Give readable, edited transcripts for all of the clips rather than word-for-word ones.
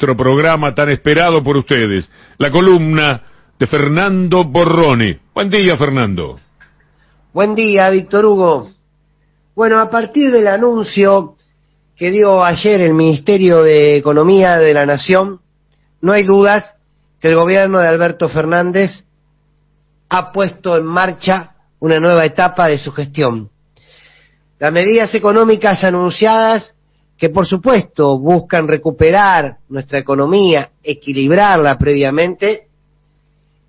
Nuestro programa tan esperado por ustedes, la columna de Fernando Borrone. Buen día, Fernando. Buen día, Víctor Hugo. Bueno, a partir del anuncio que dio ayer el Ministerio de Economía de la Nación, no hay dudas que el gobierno de Alberto Fernández ha puesto en marcha una nueva etapa de su gestión. Las medidas económicas anunciadas, que por supuesto buscan recuperar nuestra economía, equilibrarla previamente,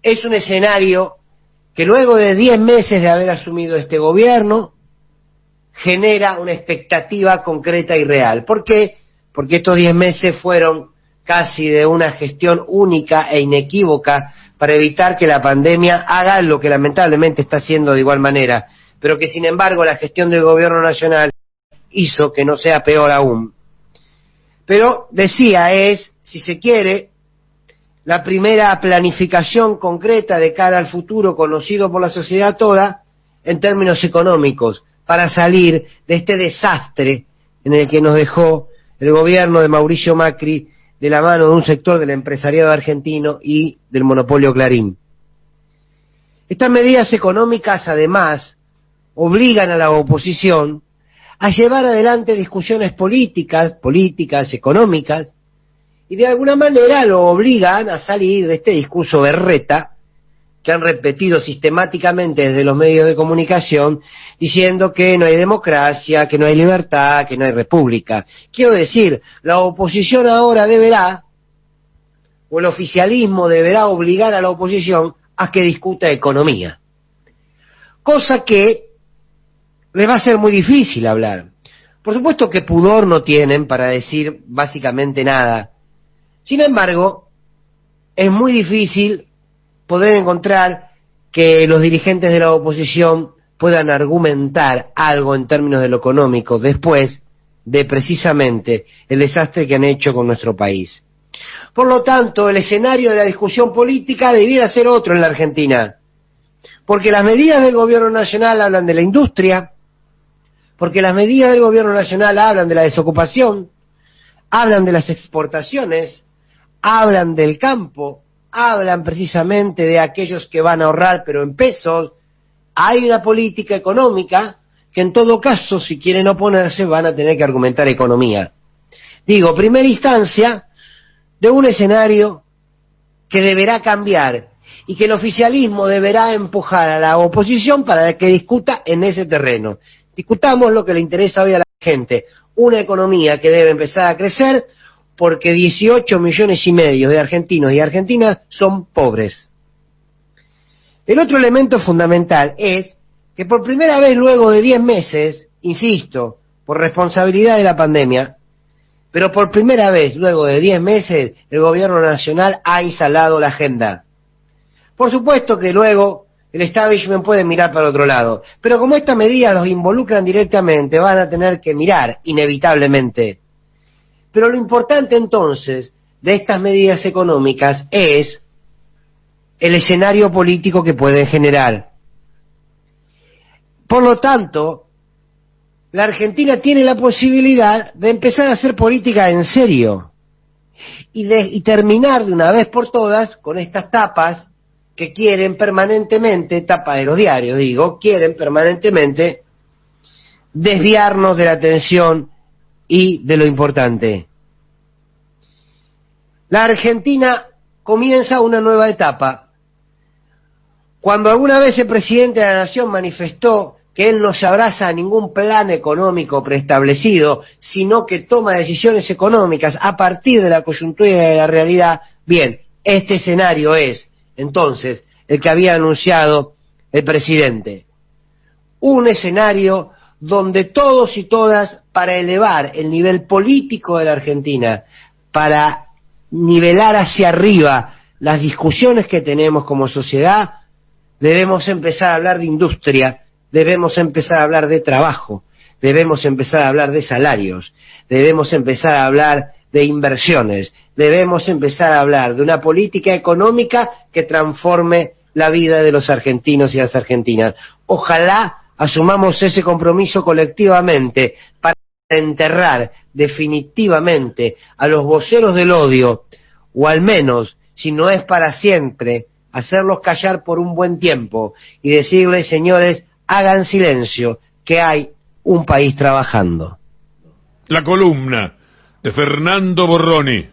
es un escenario que luego de 10 meses de haber asumido este gobierno, genera una expectativa concreta y real. ¿Por qué? Porque estos 10 meses fueron casi de una gestión única e inequívoca para evitar que la pandemia haga lo que lamentablemente está haciendo de igual manera, pero que sin embargo la gestión del gobierno nacional hizo que no sea peor aún. Pero, decía, es, si se quiere, la primera planificación concreta de cara al futuro conocido por la sociedad toda en términos económicos, para salir de este desastre en el que nos dejó el gobierno de Mauricio Macri de la mano de un sector del empresariado argentino y del monopolio Clarín. Estas medidas económicas, además, obligan a la oposición a llevar adelante discusiones políticas, económicas, y de alguna manera lo obligan a salir de este discurso berreta que han repetido sistemáticamente desde los medios de comunicación, diciendo que no hay democracia, que no hay libertad, que no hay república. Quiero decir, la oposición ahora deberá, o el oficialismo deberá obligar a la oposición a que discuta economía. Cosa que les va a ser muy difícil hablar. Por supuesto que pudor no tienen para decir básicamente nada. Sin embargo, es muy difícil poder encontrar que los dirigentes de la oposición puedan argumentar algo en términos de lo económico después de precisamente el desastre que han hecho con nuestro país. Por lo tanto, el escenario de la discusión política debiera ser otro en la Argentina, porque las medidas del gobierno nacional hablan de la industria, porque las medidas del gobierno nacional hablan de la desocupación, hablan de las exportaciones, hablan del campo, hablan precisamente de aquellos que van a ahorrar pero en pesos. Hay una política económica que en todo caso, si quieren oponerse, van a tener que argumentar economía. Digo, primera instancia de un escenario que deberá cambiar y que el oficialismo deberá empujar a la oposición para que discuta en ese terreno. Discutamos lo que le interesa hoy a la gente, una economía que debe empezar a crecer porque 18 millones y medio de argentinos y argentinas son pobres. El otro elemento fundamental es que por primera vez luego de 10 meses, insisto, por responsabilidad de la pandemia, pero por primera vez luego de 10 meses el gobierno nacional ha instalado la agenda. Por supuesto que luego el establishment puede mirar para otro lado, pero como estas medidas los involucran directamente, van a tener que mirar inevitablemente. Pero lo importante entonces de estas medidas económicas es el escenario político que pueden generar. Por lo tanto, la Argentina tiene la posibilidad de empezar a hacer política en serio y terminar de una vez por todas con estas tapas que quieren permanentemente, tapa de los diarios digo, quieren permanentemente desviarnos de la atención y de lo importante. La Argentina comienza una nueva etapa. Cuando alguna vez el presidente de la Nación manifestó que él no se abraza a ningún plan económico preestablecido, sino que toma decisiones económicas a partir de la coyuntura y de la realidad, bien, este escenario es, entonces, el que había anunciado el presidente. Un escenario donde todos y todas, para elevar el nivel político de la Argentina, para nivelar hacia arriba las discusiones que tenemos como sociedad, debemos empezar a hablar de industria, debemos empezar a hablar de trabajo, debemos empezar a hablar de salarios, debemos empezar a hablar de inversiones, debemos empezar a hablar de una política económica que transforme la vida de los argentinos y las argentinas. Ojalá asumamos ese compromiso colectivamente para enterrar definitivamente a los voceros del odio, o al menos, si no es para siempre, hacerlos callar por un buen tiempo y decirles, señores, hagan silencio, que hay un país trabajando. La columna de Fernando Borroni.